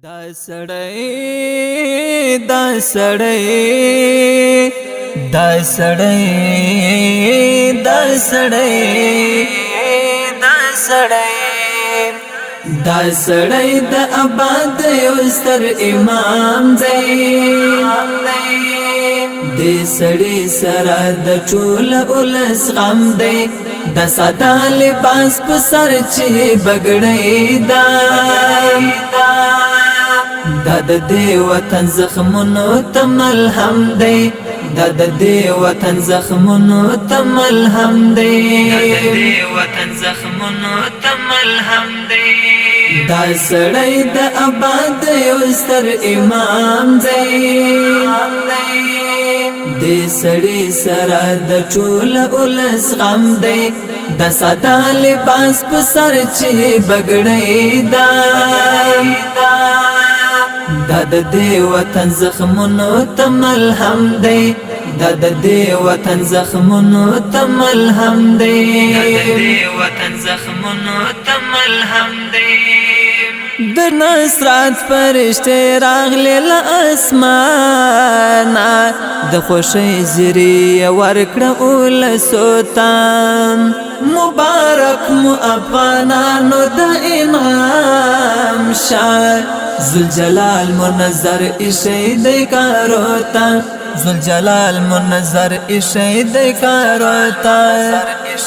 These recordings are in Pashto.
دا سړی دا سړی دا سړی دا سړی دا سړی دا سړی د آباد یو ستر امام دی دې سړی سره د ټول ولس غم دی د ساده لباس په سر چې بګړی دا د دې وطن زخمونو ته ملهم دی د دې وطن زخمونو ته ملهم دی د دې وطن زخمونو ته ملهم دی دا سړی د آباد یو ستر امام دی دې سړی سره د ټول ولس غم دی د ساده لباس په سر چې بګړی دا د دې وطن زخمونو ته ملهم دی د دې وطن زخمونو ته ملهم دی د دې وطن زخمونو ته ملهم دی د نصرت فرشته راغله له اسمانه د خوشی زری ورکړه اول سلطان مبارک مو افغانانو د انعام شاه ذوالجلال منظر شهید کاروتا ذوالجلال منظر شهید کاروتا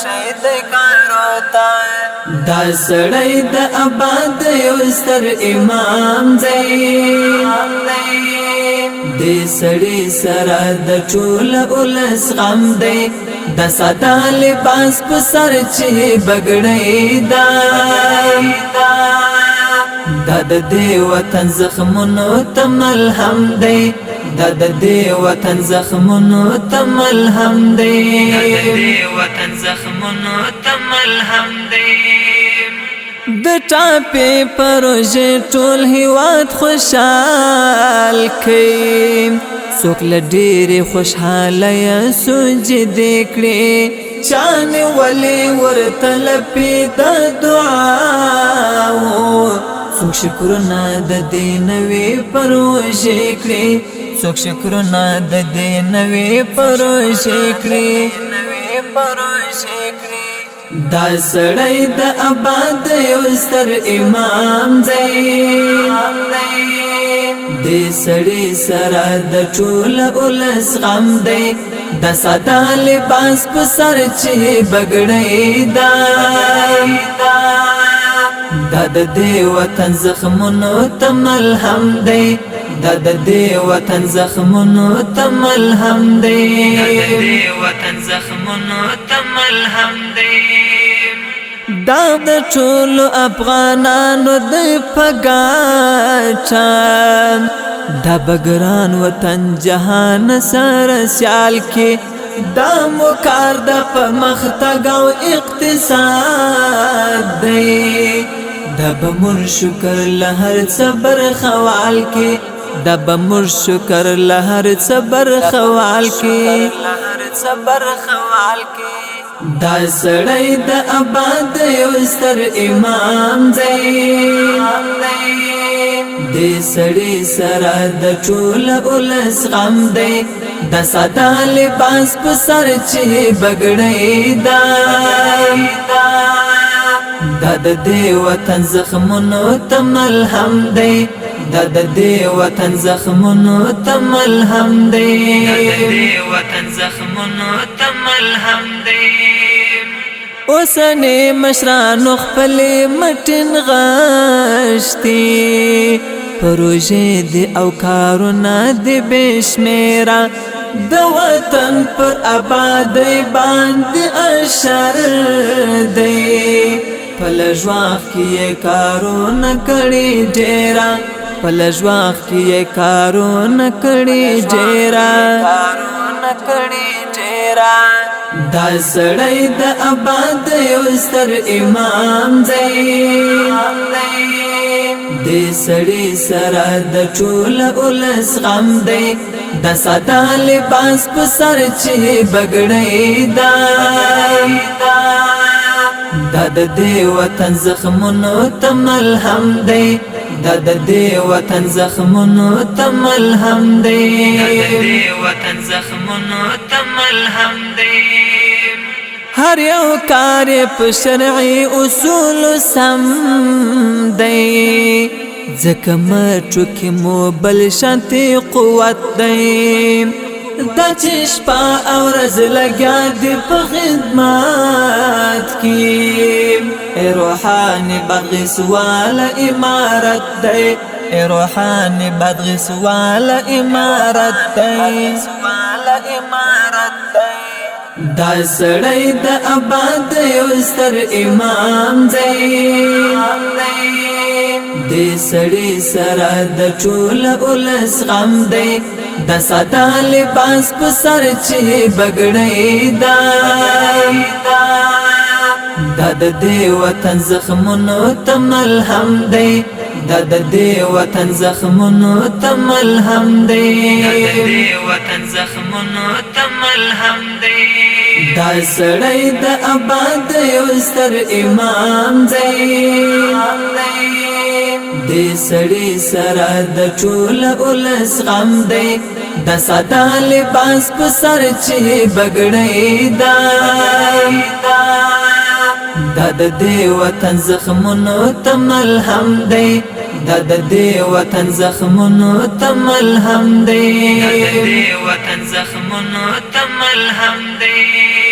شهید کاروتا دا سړی د آباد یو ستر امام دی دې سړی سره د ټول ولس غم دی د ساده لباس په سر چې بګړی دا د دې وطن زخمونو ته ملهم دی د دې وطن زخمونو ته ملهم دی د دې وطن زخمونو ته ملهم دی د ټاپې پروژې ټول هیواد خوشحال کړي څوک له ډېرې خوشحاله سجدې کړي چانې ولې ورته لپې د دعاو څوک شکرونه د دې نوې پروژې کړي څوک شکرونه د دې نوې پروژې کړي دا سړی د آباد یو ستر امام دی دې سړی سره د ټول ولس غم دی د ساده لباس په سر چې بګړی دا د دې وطن زخمونو ته ملهم دی د دې وطن زخمونو ته ملهم دی د دې وطن زخمونو ته ملهم دی دا د ټول افغانانو د پګاټا دا بګران وطن جهان سره سیال کې دا مکار د پرمختګ او اقتصاد دی دا بمر شکر لهر صبر خوال کې دا بمر شکر لهر صبر خوال کې دا سړی د آباد یو ستر امام دی دې سړی سره د ټول ولس غم دی د ساده لباس په سر چې بګړی دا د دې وطن زخمونو ته ملهم دی د دې وطن زخمونو ته ملهم دی د دې وطن زخمونو ته ملهم دی اوسنه مشرانو خپل مټن غشتي پروژې دي او کارونه دي بشمیره د وطن پر آبادی باندې اشر دی پلجواخ کې کارونه کړي ډیرا پلجواخ کې کارونه کړي ډیرا دا سړی د آباد یو ستر امام دی دې سړی سره د ټول ولس غم دی د ساده لباس په سر چې بګړی دا د دې وطن زخمونو ته ملهم دی دا د دې وطن زخمونو ته ملهم دی دا د دې وطن زخمونو ته ملهم دی هر یو کار په شرعي اصول سم دی ځکه مټو کې مو بل شانتي قوت دی دا چې شپه او ورځ لګیا دي په خدمت کې روحاني بغس والا امارت دی روحاني بغس والا امارت دی دا سړی د آباد یو ستر امام دی دې سړی سره د ټول ولس غم دی د ساده لباس په سر چې بګړی دا د دې وطن زخمونو ته ملهم دی دا د دې وطن زخمونو ته ملهم دی دا د دې وطن زخمونو ته ملهم دی دا سړی د آباد یو ستر امام دی دې سړی سره د ټول ولس غم دی د ساده لباس په سر چې بګړی دا د دې وطن زخمونو ته ملهم دی دا د دې وطن زخمونو ته ملهم دی دا د دې وطن زخمونو ته ملهم دی